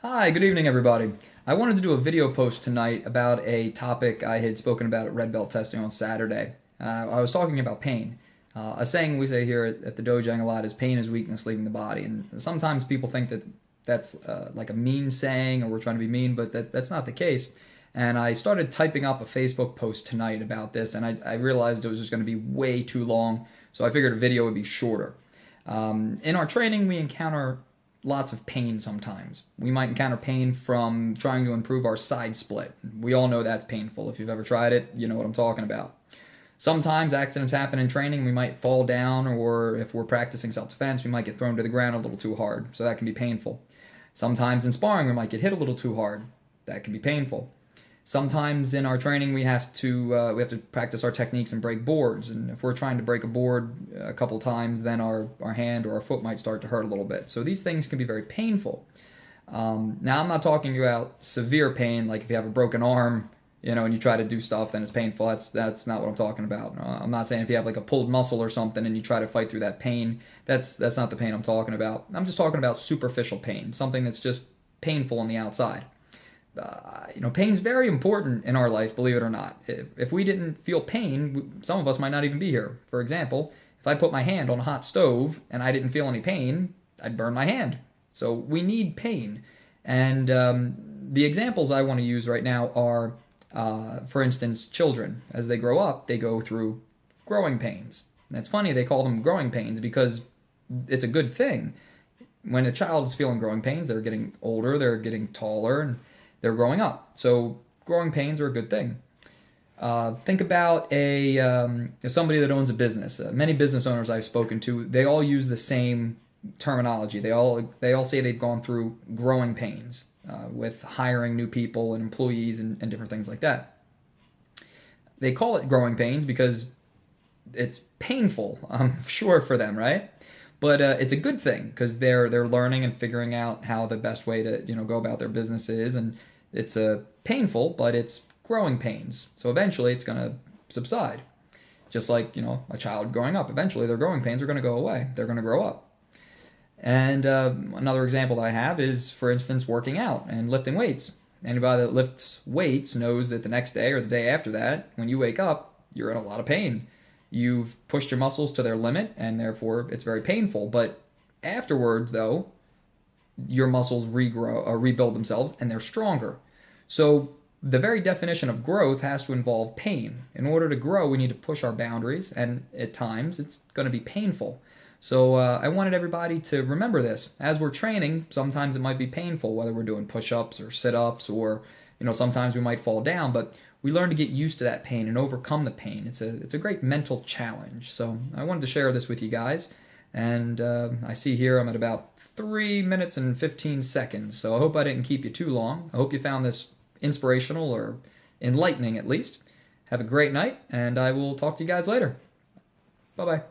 Hi, good evening, everybody. I wanted to do a video post tonight about a topic I had spoken about at Red Belt testing on Saturday. I was talking about pain. A saying we say here at the Dojang a lot is pain is weakness leaving the body. And sometimes people think that that's like a mean saying or we're trying to be mean, but that's not the case. And I started typing up a Facebook post tonight about this, and I realized it was just going to be way too long, so I figured a video would be shorter. In our training, we encounter lots of pain sometimes. We might encounter pain from trying to improve our side split. We all know that's painful. If you've ever tried it, you know what I'm talking about. Sometimes accidents happen in training. We might fall down, or if we're practicing self-defense, we might get thrown to the ground a little too hard, so that can be painful. Sometimes in sparring, we might get hit a little too hard. That can be painful. Sometimes in our training we have to practice our techniques and break boards, and if we're trying to break a board a couple times, then our hand or our foot might start to hurt a little bit. So these things can be very painful. Now I'm not talking about severe pain, like if you have a broken arm, and you try to do stuff, then it's painful. That's not what I'm talking about. I'm not saying if you have like a pulled muscle or something and you try to fight through that pain, that's not the pain I'm talking about. I'm just talking about superficial pain, something that's just painful on the outside. Pain's very important in our life, believe it or not. If we didn't feel pain, some of us might not even be here. For example, if I put my hand on a hot stove and I didn't feel any pain, I'd burn my hand. So we need pain. And the examples I want to use right now are, for instance, children. As they grow up, they go through growing pains. And it's funny they call them growing pains because it's a good thing. When a child is feeling growing pains, they're getting older, they're getting taller, and they're growing up. So growing pains are a good thing. Think about somebody that owns a business. Many business owners I've spoken to, they all use the same terminology. They all say they've gone through growing pains with hiring new people and employees and different things like that. They call it growing pains because it's painful, I'm sure, for them, right? But it's a good thing because they're learning and figuring out how the best way to go about their business is, and it's painful, but it's growing pains. So eventually it's going to subside. Just like, a child growing up. Eventually their growing pains are going to go away. They're going to grow up. And another example that I have is, for instance, working out and lifting weights. Anybody that lifts weights knows that the next day or the day after that, when you wake up, you're in a lot of pain. You've pushed your muscles to their limit, and therefore it's very painful. But afterwards, though, your muscles regrow or rebuild themselves, and they're stronger. So the very definition of growth has to involve pain. In order to grow, we need to push our boundaries, and at times it's going to be painful. So I wanted everybody to remember this. As we're training, sometimes it might be painful, whether we're doing push-ups or sit-ups, or sometimes we might fall down, but we learn to get used to that pain and overcome the pain. It's a great mental challenge. So I wanted to share this with you guys. And I see here I'm at about 3 minutes and 15 seconds. So I hope I didn't keep you too long. I hope you found this inspirational or enlightening at least. Have a great night, and I will talk to you guys later. Bye-bye.